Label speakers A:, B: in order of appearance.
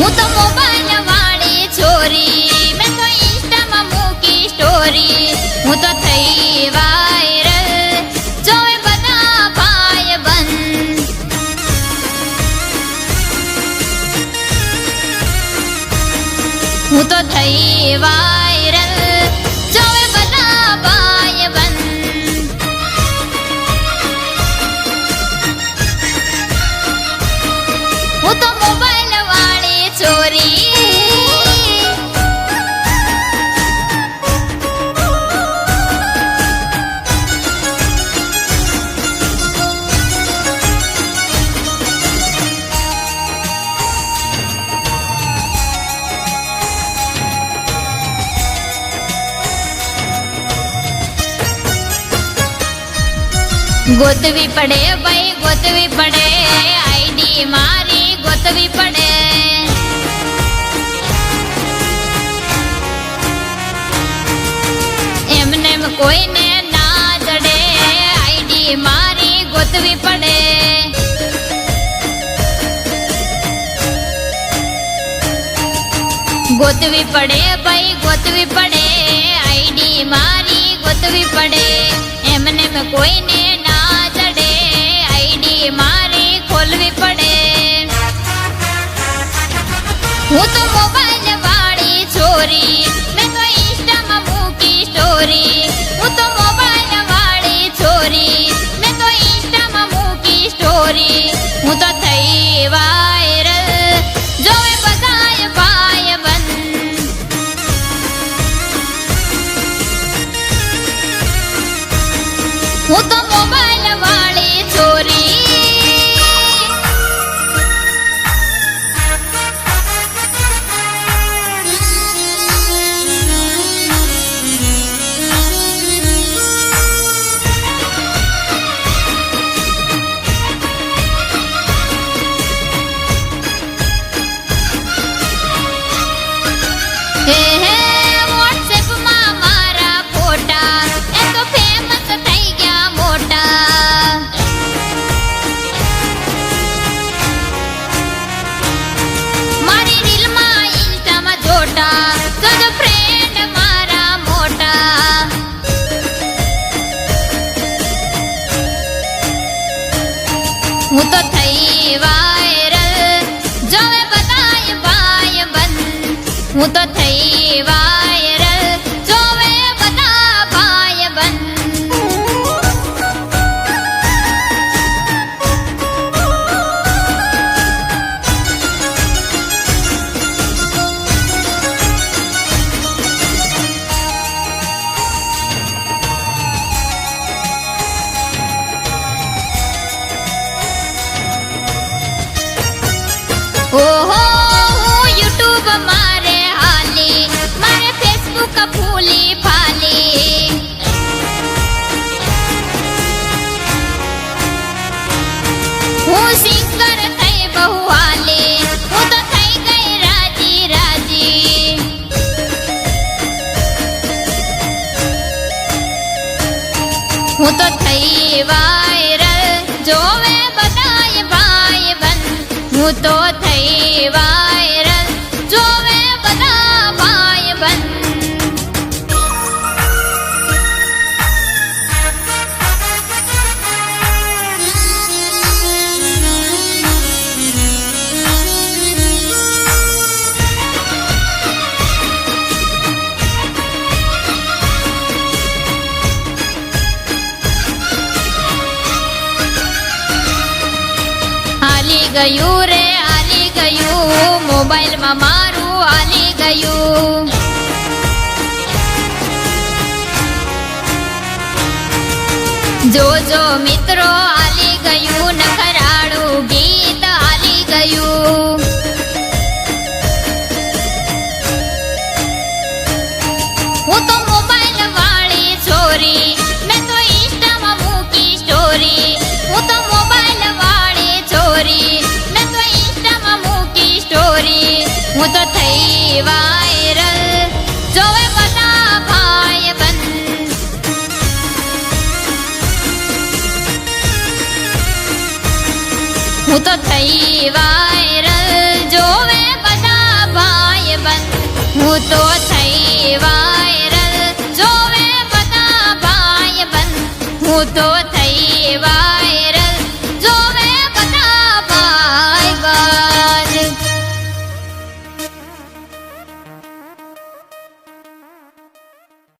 A: હું તો મોબાઈલ વાળી છોરી, મેં તો ઇન્સ્ટામાં મૂકી સ્ટોરી. હું તો થઈ વાયરલ, જોવે બધા ભાઈબંધ. હું તો થઈ વાયરલ, જોવે બધા ભાઈબંધ. હું તો મોબાઈલ વાળી છોરી. ગોતવી પડે ભાઈ, ગોતવી પડે, આઈડી મારી ગોતવી પડે. એમને કોઈને ના જડે, આઈડી મારી ગોતવી પડે. ગોતવી પડે ભાઈ, ગોતવી પડે, આઈડી મારી ગોતવી પડે. એમને કોઈને ના જડે, આઈડી મારી ખોલવી પડે. હું તો મોબાઈલ વાળી છોરી, મેં તો ઇન્સ્ટામાં મૂકી સ્ટોરી. હું તો મોબાઈલ વાળી છોરી, મેં તો ઇન્સ્ટામાં મૂકી સ્ટોરી. હું તો થઈ વાયરલ, જોવે બધાય ભાઈબંધ. હું તો મોબાઈલ વાળી છોરી. હે હે વોટ્સએપમાં મારા ફોટા, એ તો ફેમસ થઈ ગયા મોટા. મારી રીલમાં ઇન્સ્ટામાં જોટા, જોજો ફ્રેન્ડ મારા મોટા. હું તો થઈ વાયરલ, જોવે બધાય ભાઈબંધ. હું તો થઈ વાયરલ, જોવે બધા ભાઈબંધ. ઓહો યુટ્યુબ મારે હાલી, મારે ફેસબુક ફૂલી ફાલી. હું સિંગર થઈ બહુ હાલી, હું તો થઈ ગઈ રાજી રાજી. હું તો થઈ વાયરલ, જોવે બધાય ભાઈબંધ. હું તો થઈ વાયરલ, જોવે બધા ભાઈબંધ. હાલી ગયું રે, હાલી ગયું, મોબાઈલમાં મારું હાલી ગયું. જોજો મિત્રો હાલી ગયું, નખરાળું ગીત હાલી ગયું. હું તો મોબાઈલ વાળી છોરી, મેં તો ઇન્સ્ટામાં મૂકી સ્ટોરી. હું તો મોબાઈલ વાળી છોરી, મેં તો ઇન્સ્ટામાં મૂકી સ્ટોરી. હું તો થઈ વાયરલ, જોવે બધા ભાઈબંધ. હું તો થઈ વાયરલ.